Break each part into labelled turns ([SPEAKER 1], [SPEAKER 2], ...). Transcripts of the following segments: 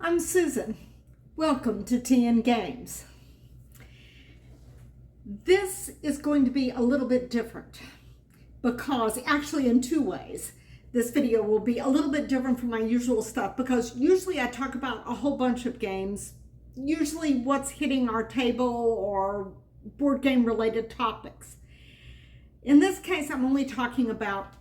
[SPEAKER 1] I'm Susan. Welcome to TN Games. This is going to be a little bit different because, actually in two ways, this video will be a little bit different from my usual stuff because usually I talk about a whole bunch of games, usually what's hitting our table or board game related topics. In this case, I'm only talking about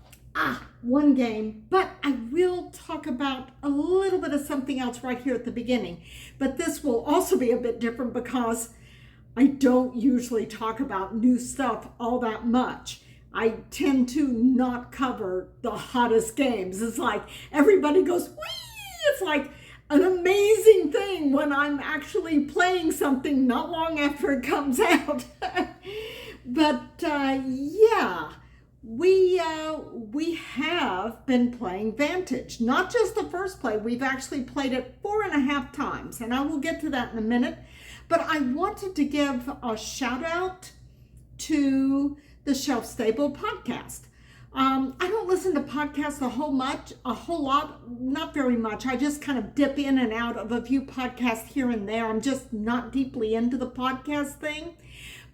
[SPEAKER 1] one game, but I will talk about a little bit of something else right here at the beginning. But this will also be a bit different because I don't usually talk about new stuff all that much. I tend to not cover the hottest games. It's like everybody goes, whee! It's like an amazing thing when I'm actually playing something not long after it comes out. But yeah. We have been playing Vantage, not just the first play. We've actually played it 4.5 times, and I will get to that in a minute. But I wanted to give a shout out to the Shelf Stable podcast. I don't listen to podcasts a whole lot, not very much. I just kind of dip in and out of a few podcasts here and there. I'm just not deeply into the podcast thing.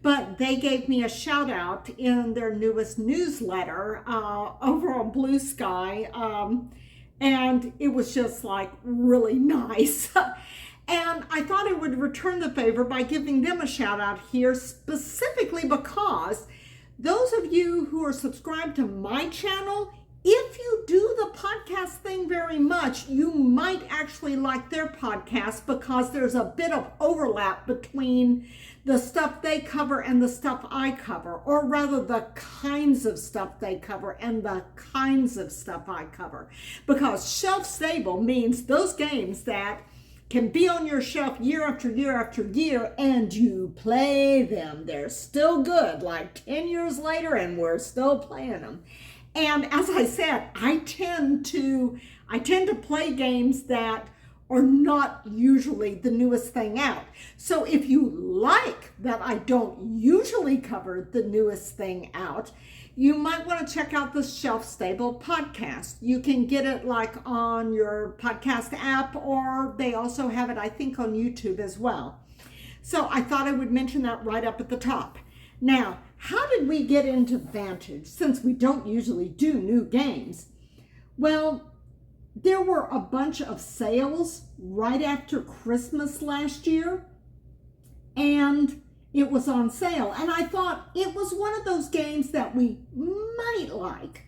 [SPEAKER 1] But they gave me a shout out in their newest newsletter over on Blue Sky. And it was just like really nice. And I thought I would return the favor by giving them a shout out here specifically because those of you who are subscribed to my channel, if you do the podcast thing very much, you might actually like their podcast because there's a bit of overlap between the stuff they cover and the stuff I cover, or rather the kinds of stuff they cover and the kinds of stuff I cover. Because shelf stable means those games that can be on your shelf year after year after year and you play them. They're still good, like 10 years later, and we're still playing them. And as I said, I tend to play games that are not usually the newest thing out. So if you like that I don't usually cover the newest thing out, you might want to check out the Shelf Stable podcast. You can get it like on your podcast app, or they also have it, I think, on YouTube as well. So I thought I would mention that right up at the top. Now, how did we get into Vantage since we don't usually do new games? Well, there were a bunch of sales right after Christmas last year, and it was on sale. And I thought it was one of those games that we might like.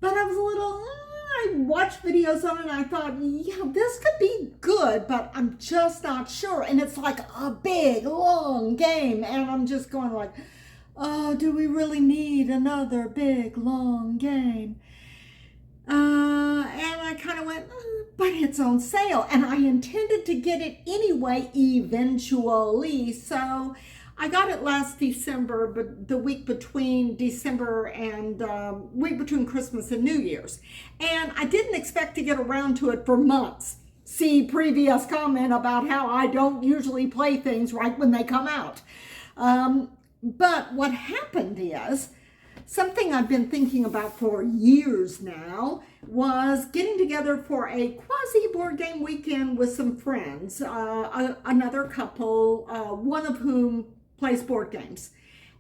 [SPEAKER 1] But I was a little, I watched videos on it and I thought, yeah, this could be good, but I'm just not sure. And it's like a big, long game. And I'm just going like, oh, do we really need another big, long game? And I kind of went, but it's on sale. And I intended to get it anyway, eventually. So I got it last December, but the week between December and week between Christmas and New Year's. And I didn't expect to get around to it for months. See previous comment about how I don't usually play things right when they come out. But what happened is, something I've been thinking about for years now was getting together for a quasi board game weekend with some friends, another couple, one of whom plays board games.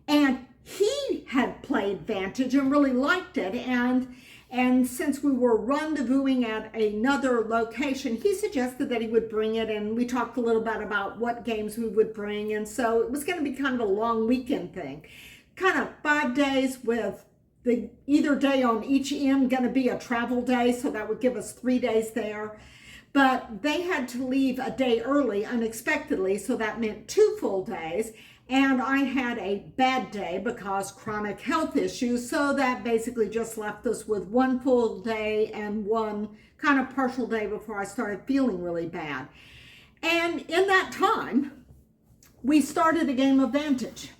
[SPEAKER 1] And he had played Vantage and really liked it. And since we were rendezvousing at another location, he suggested that he would bring it. And we talked a little bit about what games we would bring. And so it was going to be kind of a long weekend thing. Kind of 5 days with either day on each end going to be a travel day. So that would give us 3 days there. But they had to leave a day early unexpectedly. So that meant 2 full days. And I had a bad day because chronic health issues. So that basically just left us with 1 full day and 1 kind of partial day before I started feeling really bad. And in that time, we started a game of Vantage.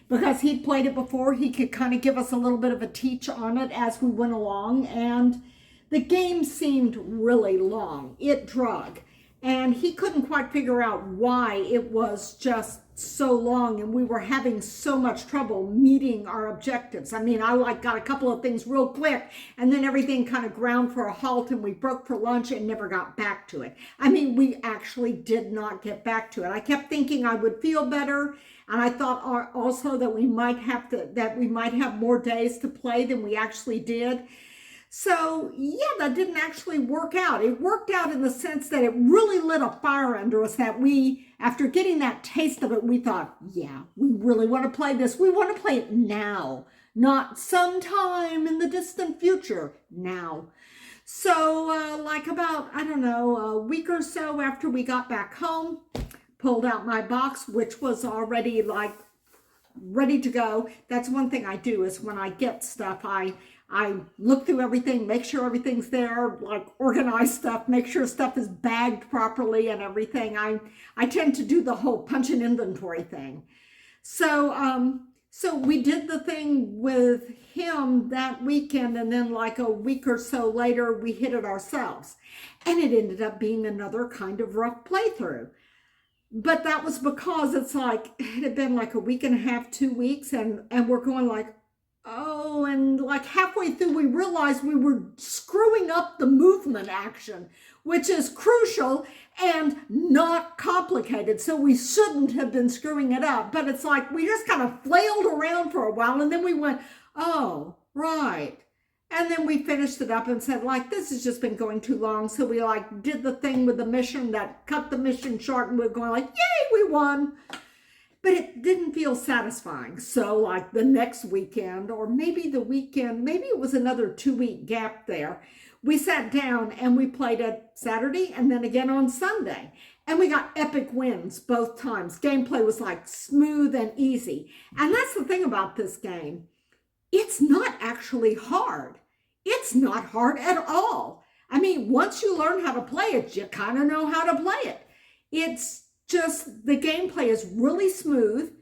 [SPEAKER 1] Because he'd played it before, he could kind of give us a little bit of a teach on it as we went along. And the game seemed really long. It drug. and he couldn't quite figure out why it was just so long and we were having so much trouble meeting our objectives. I mean, I like got a couple of things real quick and then everything kind of ground for a halt and we broke for lunch and never got back to it. I mean, we actually did not get back to it. I kept thinking I would feel better, and I thought also that we might have more days to play than we actually did. So yeah, that didn't actually work out. It worked out in the sense that it really lit a fire under us that we, after getting that taste of it, we thought, yeah, we really want to play this. We want to play it now, not sometime in the distant future, now. So like about, I don't know, a week or so after we got back home, pulled out my box, which was already like ready to go. That's one thing I do, is when I get stuff, I look through everything, make sure everything's there, like organize stuff, make sure stuff is bagged properly and everything. I tend to do the whole punch and inventory thing. So we did the thing with him that weekend, and then like a week or so later, we hit it ourselves. And it ended up being another kind of rough playthrough. But that was because it's like, it had been like a week and a half, 2 weeks, and we're going like, oh, and like halfway through, we realized we were screwing up the movement action, which is crucial and not complicated. So we shouldn't have been screwing it up. But it's like we just kind of flailed around for a while, and then we went, oh, right. And then we finished it up and said, like, this has just been going too long. So we like did the thing with the mission that cut the mission short, and we're going like, yay, we won. But it didn't feel satisfying. So like the next weekend, or maybe the weekend, maybe it was another 2-week gap there, we sat down and we played it Saturday and then again on Sunday. And we got epic wins both times. Gameplay was like smooth and easy. And that's the thing about this game. It's not actually hard. It's not hard at all. I mean, once you learn how to play it, you kind of know how to play it. It's just, the gameplay is really smooth.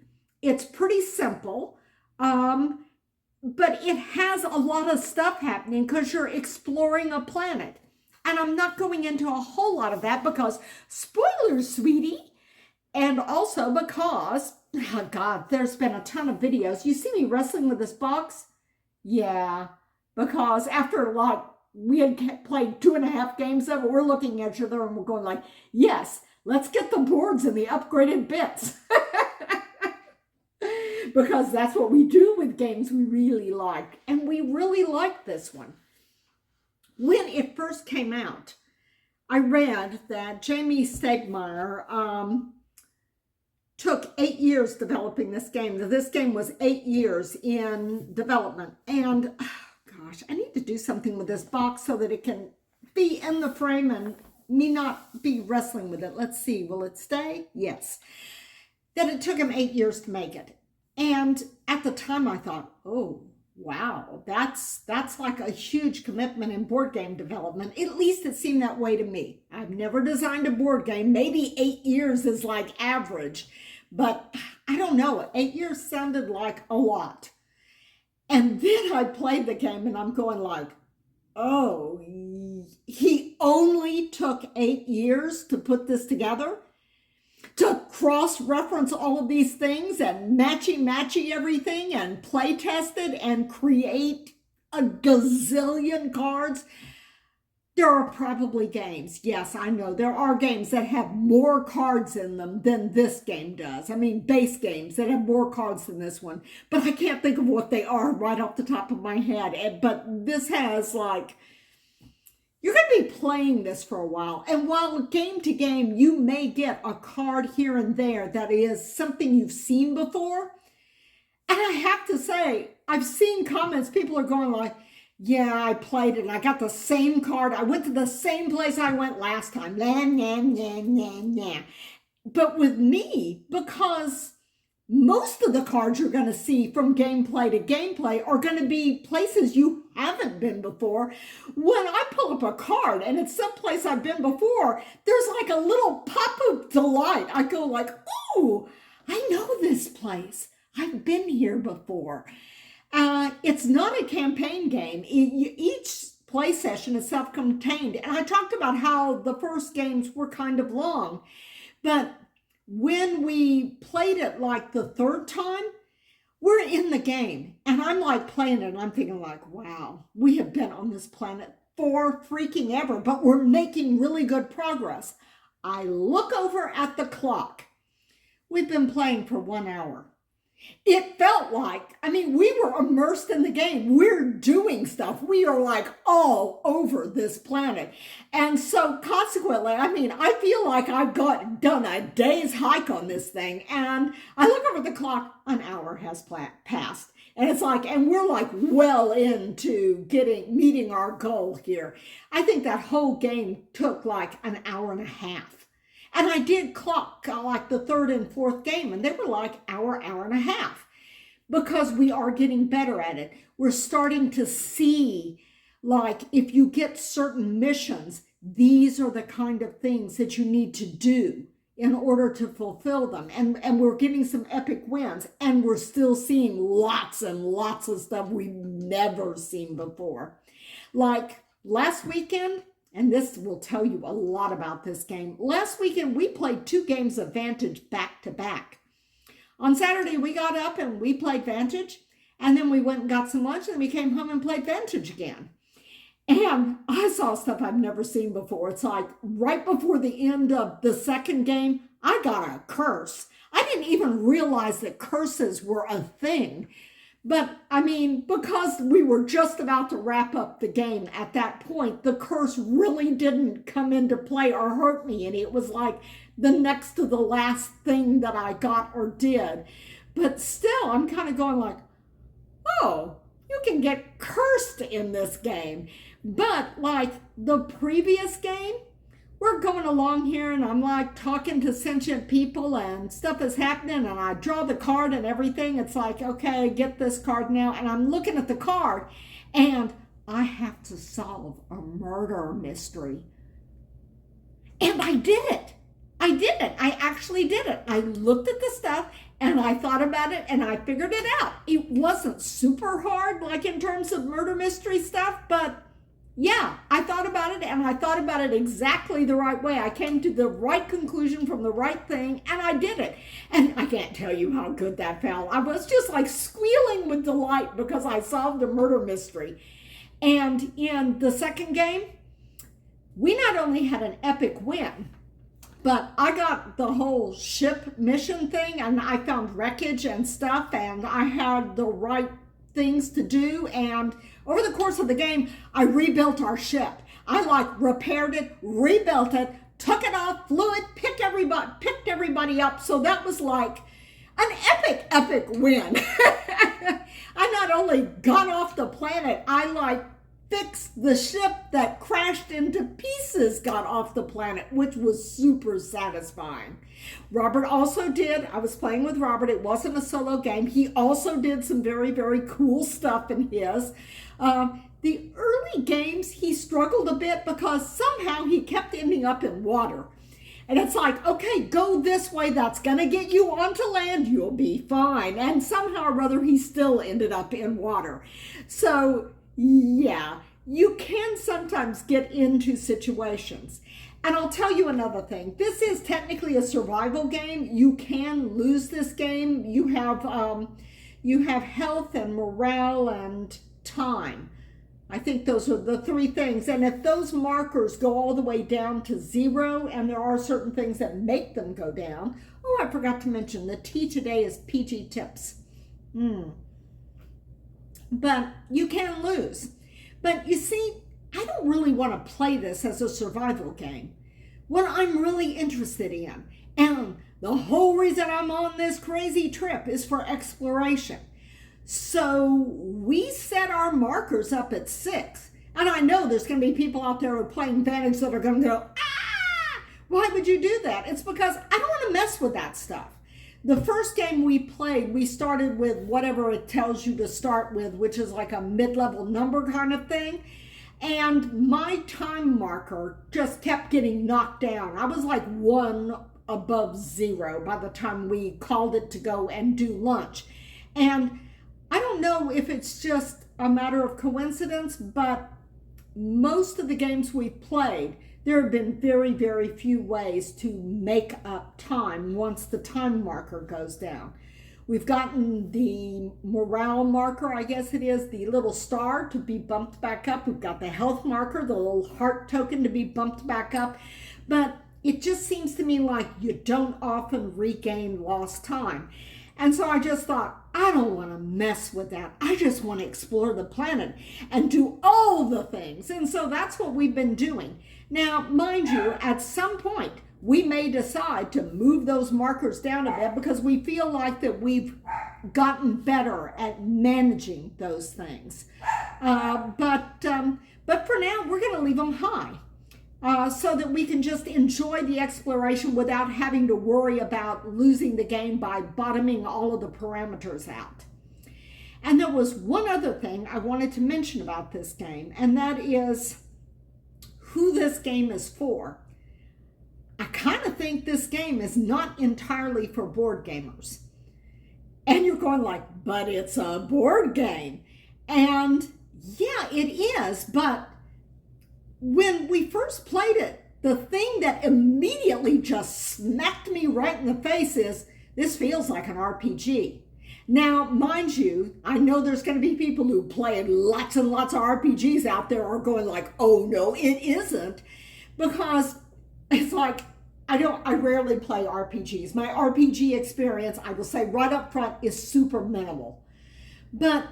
[SPEAKER 1] It's pretty simple. But it has a lot of stuff happening because you're exploring a planet. And I'm not going into a whole lot of that because, spoilers, sweetie. And also because, oh God, there's been a ton of videos. You see me wrestling with this box? Yeah, because after like we had played 2.5 games of it, we're looking at each other and we're going like, yes, let's get the boards and the upgraded bits. Because that's what we do with games we really like. And we really like this one. When it first came out, I read that Jamie Stonemeier took 8 years developing this game. This game was 8 years in development. And gosh, I need to do something with this box so that it can be in the frame and me not be wrestling with it. Let's see, will it stay? Yes. That it took him 8 years to make it. And at the time I thought, oh, wow, that's like a huge commitment in board game development. At least it seemed that way to me. I've never designed a board game. Maybe 8 years is like average, but I don't know. 8 years sounded like a lot. And then I played the game and I'm going like, oh, he only took 8 years to put this together? To cross-reference all of these things and matchy everything and play test it and create a gazillion cards. There are probably games, yes, I know, there are games that have more cards in them than this game does. I mean, base games that have more cards than this one. But I can't think of what they are right off the top of my head. But this has like, you're going to be playing this for a while. And while game to game, you may get a card here and there that is something you've seen before. And I have to say, I've seen comments, people are going like, yeah, I played it and I got the same card. I went to the same place I went last time. Nah, nah, nah, nah, nah. But with me, because most of the cards you're going to see from gameplay to gameplay are going to be places you haven't been before. When I pull up a card and it's someplace I've been before, there's like a little pop of delight. I go like, ooh, I know this place. I've been here before. It's not a campaign game. Each play session is self-contained. And I talked about how the first games were kind of long, but when we played it like the third time, we're in the game. And I'm like playing it and I'm thinking like, wow, we have been on this planet for freaking ever, but we're making really good progress. I look over at the clock. We've been playing for 1 hour. It felt like, I mean, we were immersed in the game. We're doing stuff. We are like all over this planet. And so consequently, I mean, I feel like I've done a day's hike on this thing. And I look over the clock, an hour has passed. And it's like, and we're like well into meeting our goal here. I think that whole game took like an hour and a half. And I did clock like the third and fourth game, and they were like hour and a half, because we are getting better at it. We're starting to see, like, if you get certain missions, these are the kind of things that you need to do in order to fulfill them. And we're getting some epic wins, and we're still seeing lots and lots of stuff we've never seen before. Like last weekend, and this will tell you a lot about this game. Last weekend, we played 2 games of Vantage back to back. On Saturday, we got up and we played Vantage, and then we went and got some lunch, and we came home and played Vantage again. And I saw stuff I've never seen before. It's like right before the end of the second game, I got a curse. I didn't even realize that curses were a thing. But I mean, because we were just about to wrap up the game at that point, the curse really didn't come into play or hurt me. And it was like the next to the last thing that I got or did. But still, I'm kind of going like, oh, you can get cursed in this game. But like the previous game, we're going along here and I'm like talking to sentient people and stuff is happening, and I draw the card and everything. It's like, okay, get this card now. And I'm looking at the card and I have to solve a murder mystery. And I did it. I actually did it. I looked at the stuff and I thought about it and I figured it out. It wasn't super hard, like in terms of murder mystery stuff, but yeah, I thought about it, and I thought about it exactly the right way. I came to the right conclusion from the right thing, and I did it. And I can't tell you how good that felt. I was just like squealing with delight because I solved a murder mystery. And in the second game, we not only had an epic win, but I got the whole ship mission thing, and I found wreckage and stuff, and I had the right things to do. And over the course of the game, I rebuilt our ship. I like repaired it, rebuilt it, took it off, flew it, picked everybody up. So that was like an epic win. I not only got off the planet, I like fixed the ship that crashed into pieces, got off the planet, which was super satisfying. Robert also did, I was playing with Robert, it wasn't a solo game. He also did some very, very cool stuff in his. The early games, he struggled a bit because somehow he kept ending up in water. And it's like, okay, go this way, that's gonna get you onto land, you'll be fine. And somehow or other, he still ended up in water. So yeah, you can sometimes get into situations. And I'll tell you another thing. This is technically a survival game. You can lose this game. You have health and morale and time. I think those are the 3 things. And if those markers go all the way down to 0, and there are certain things that make them go down. Oh, I forgot to mention, the T today is PG tips. But you can lose. But you see, I don't really want to play this as a survival game. What I'm really interested in, and the whole reason I'm on this crazy trip, is for exploration. So we set our markers up at 6. And I know there's going to be people out there who are playing Vantage that are going to go, ah! Why would you do that? It's because I don't want to mess with that stuff. The first game we played, we started with whatever it tells you to start with, which is like a mid-level number kind of thing. And my time marker just kept getting knocked down. I was like 1 above 0 by the time we called it to go and do lunch. And I don't know if it's just a matter of coincidence, but most of the games we've played, there have been very, very few ways to make up time once the time marker goes down. We've gotten the morale marker, I guess it is, the little star to be bumped back up. We've got the health marker, the little heart token to be bumped back up. But it just seems to me like you don't often regain lost time. And so I just thought, I don't want to mess with that. I just want to explore the planet and do all the things. And so that's what we've been doing. Now, mind you, at some point, we may decide to move those markers down a bit because we feel like that we've gotten better at managing those things. But for now, we're going to leave them high. So that we can just enjoy the exploration without having to worry about losing the game by bottoming all of the parameters out. And there was one other thing I wanted to mention about this game, and that is who this game is for. I kind of think this game is not entirely for board gamers. And you're going like, but it's a board game. And yeah, it is, but when we first played it, the thing that immediately just smacked me right in the face is, this feels like an RPG. Now, mind you, I know there's going to be people who play lots and lots of RPGs out there are going like, oh no, it isn't. Because it's like, I rarely play RPGs. My RPG experience, I will say right up front, is super minimal. But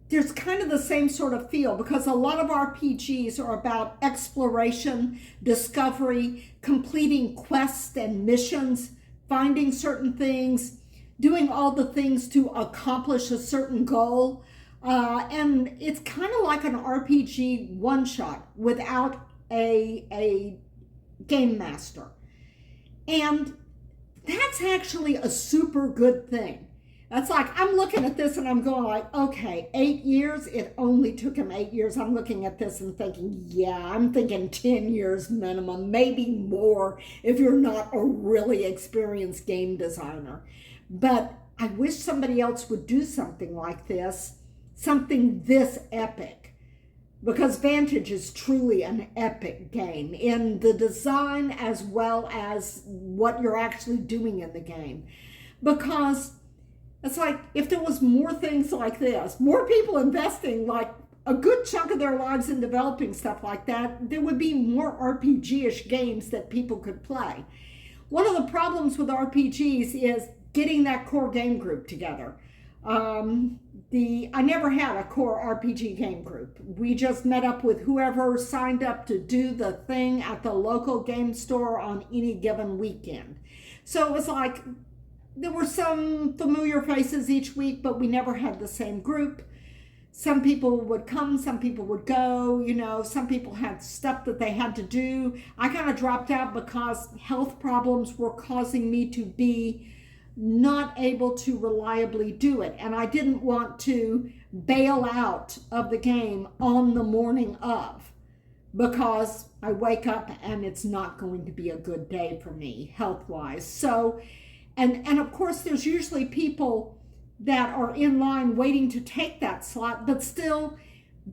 [SPEAKER 1] there's kind of the same sort of feel because a lot of RPGs are about exploration, discovery, completing quests and missions, finding certain things, doing all the things to accomplish a certain goal. And it's kind of like an RPG one-shot without a game master. And that's actually a super good thing. That's like, I'm looking at this and I'm going like, okay, 8 years, it only took him 8 years. I'm looking at this and thinking, yeah, I'm thinking 10 years minimum, maybe more if you're not a really experienced game designer. But I wish somebody else would do something like this, something this epic, because Vantage is truly an epic game in the design as well as what you're actually doing in the game. Because it's like, if there was more things like this, more people investing like a good chunk of their lives in developing stuff like that, there would be more RPG-ish games that people could play. One of the problems with RPGs is getting that core game group together. I never had a core RPG game group. We just met up with whoever signed up to do the thing at the local game store on any given weekend. So it was like, there were some familiar faces each week, but we never had the same group. Some people would come, some people would go, you know, some people had stuff that they had to do. I kind of dropped out because health problems were causing me to be not able to reliably do it. And I didn't want to bail out of the game on the morning of, because I wake up and it's not going to be a good day for me health-wise. So, and of course, there's usually people that are in line waiting to take that slot, but still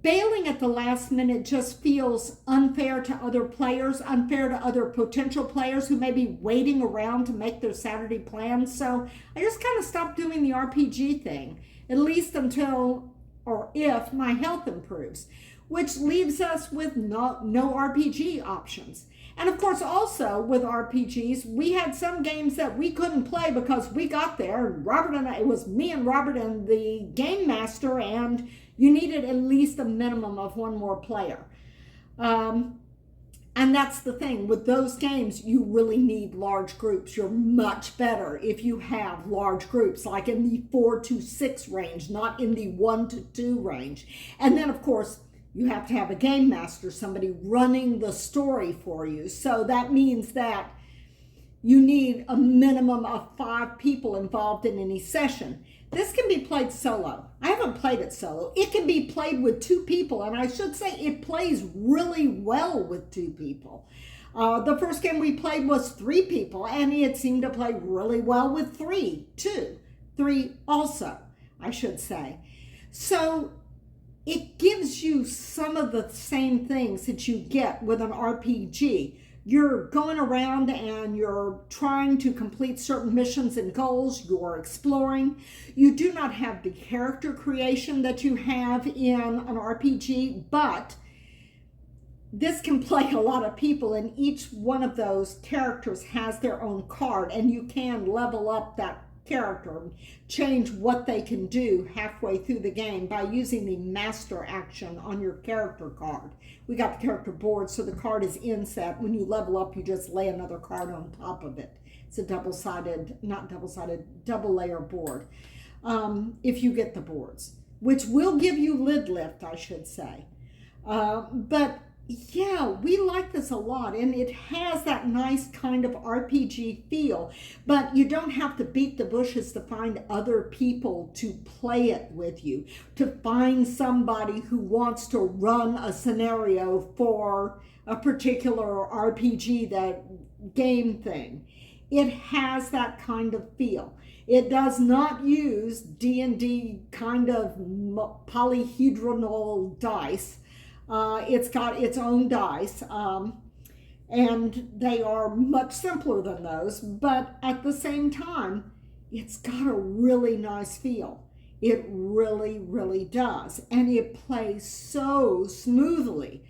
[SPEAKER 1] bailing at the last minute just feels unfair to other players, unfair to other potential players who may be waiting around to make their Saturday plans. So I just kind of stopped doing the RPG thing, at least until or if my health improves, which leaves us with no RPG options. And of course, also with RPGs, we had some games that we couldn't play because we got there, and Robert and it was me and Robert and the game master, and you needed at least a minimum of one more player. And that's the thing. With those games, you really need large groups. You're much better if you have large groups, like in the 4 to 6 range, not in the 1 to 2 range. And then, of course, you have to have a game master, somebody running the story for you. So that means that you need a minimum of 5 people involved in any session. This can be played solo. I haven't played it solo. It can be played with 2 people, and I should say it plays really well with 2 people. The first game we played was 3 people, and it seemed to play really well with 3 also, I should say. So it gives you some of the same things that you get with an RPG. You're going around and you're trying to complete certain missions and goals. You're exploring. You do not have the character creation that you have in an RPG, but this can play a lot of people, and each one of those characters has their own card, and you can level up that character, change what they can do halfway through the game by using the master action on your character card. We got the character board, so the card is inset. When you level up, you just lay another card on top of it. It's a double layer board. If you get the boards, which will give you lid lift, I should say. But yeah, we like this a lot, and it has that nice kind of RPG feel, but you don't have to beat the bushes to find other people to play it with you, to find somebody who wants to run a scenario for a particular RPG, that game thing. It has that kind of feel. It does not use D&D kind of polyhedral dice. It's got its own dice, and they are much simpler than those, but at the same time, it's got a really nice feel. It really, really does, and it plays so smoothly.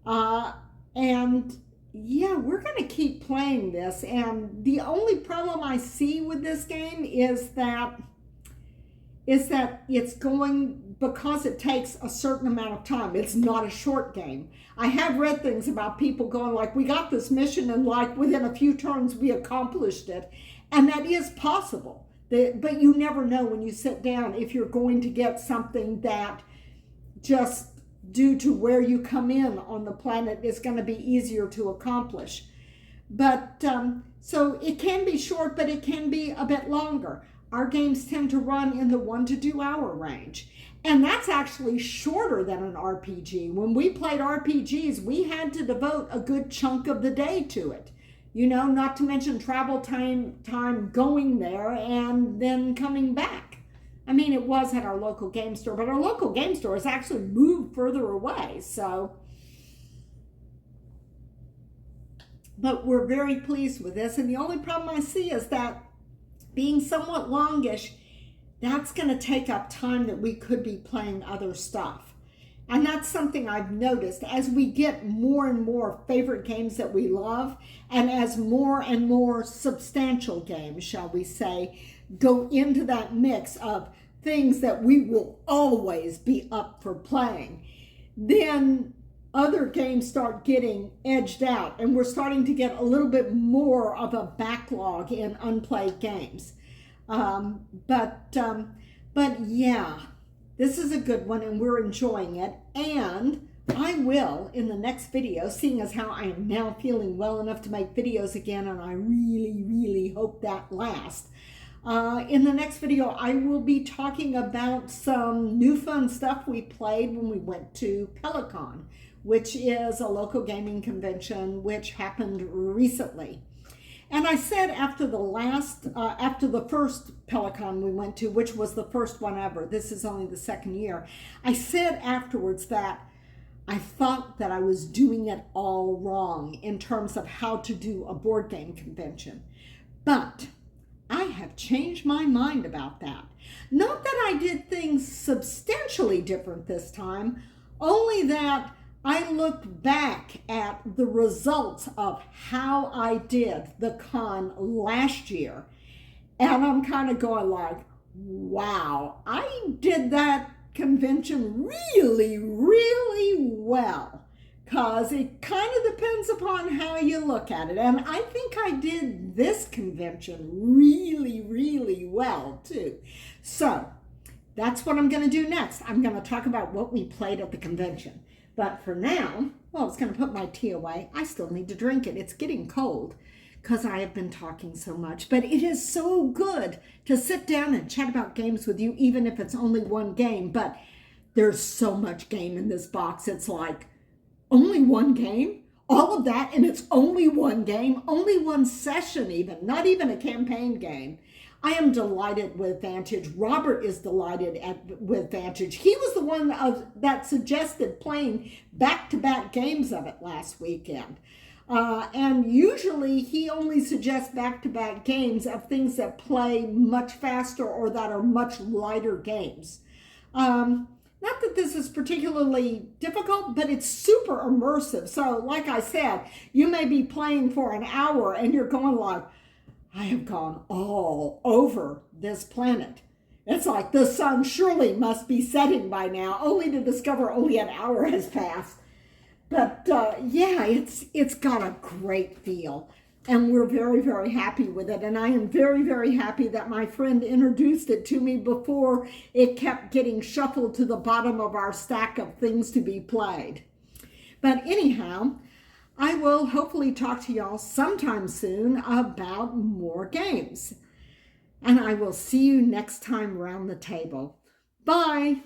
[SPEAKER 1] And yeah, we're going to keep playing this, and the only problem I see with this game is that it's going, because it takes a certain amount of time. It's not a short game. I have read things about people going like, we got this mission and like within a few turns we accomplished it. And that is possible. But you never know when you sit down if you're going to get something that just due to where you come in on the planet is going to be easier to accomplish. But so it can be short, but it can be a bit longer. Our games tend to run in the 1 to 2 hour range. And that's actually shorter than an RPG. When we played RPGs, we had to devote a good chunk of the day to it. You know, not to mention travel time going there and then coming back. I mean, it was at our local game store, but our local game store has actually moved further away. So, but we're very pleased with this. And the only problem I see is that being somewhat longish, that's going to take up time that we could be playing other stuff. And that's something I've noticed as we get more and more favorite games that we love, and as more and more substantial games, shall we say, go into that mix of things that we will always be up for playing, then other games start getting edged out, and we're starting to get a little bit more of a backlog in unplayed games. But yeah, this is a good one, and we're enjoying it. And I will, in the next video, seeing as how I am now feeling well enough to make videos again, and I really, really hope that lasts. In the next video, I will be talking about some new fun stuff we played when we went to Pelicon, which is a local gaming convention which happened recently. And I said after the first Pelicon we went to, which was the first one ever, this is only the second year, I said afterwards that I thought that I was doing it all wrong in terms of how to do a board game convention. But I have changed my mind about that. Not that I did things substantially different this time, only that I looked back at the results of how I did the con last year, and I'm kind of going like, wow, I did that convention really, really well, because it kind of depends upon how you look at it. And I think I did this convention really, really well too. So that's what I'm going to do next. I'm going to talk about what we played at the convention. But for now, well, I was going to put my tea away. I still need to drink it. It's getting cold because I have been talking so much. But it is so good to sit down and chat about games with you, even if it's only one game. But there's so much game in this box. It's like, only one game? all of that, and it's only one game, only one session even, not even a campaign game. I am delighted with Vantage. Robert is delighted with Vantage. He was the one that suggested playing back-to-back games of it last weekend. And usually he only suggests back-to-back games of things that play much faster or that are much lighter games. Not that this is particularly difficult, but it's super immersive. So like I said, you may be playing for an hour and you're going like, I have gone all over this planet. It's like the sun surely must be setting by now, only to discover only an hour has passed. But yeah, it's got a great feel, and we're very, very happy with it. And I am very, very happy that my friend introduced it to me before it kept getting shuffled to the bottom of our stack of things to be played. But anyhow, I will hopefully talk to y'all sometime soon about more games. And I will see you next time around the table. Bye.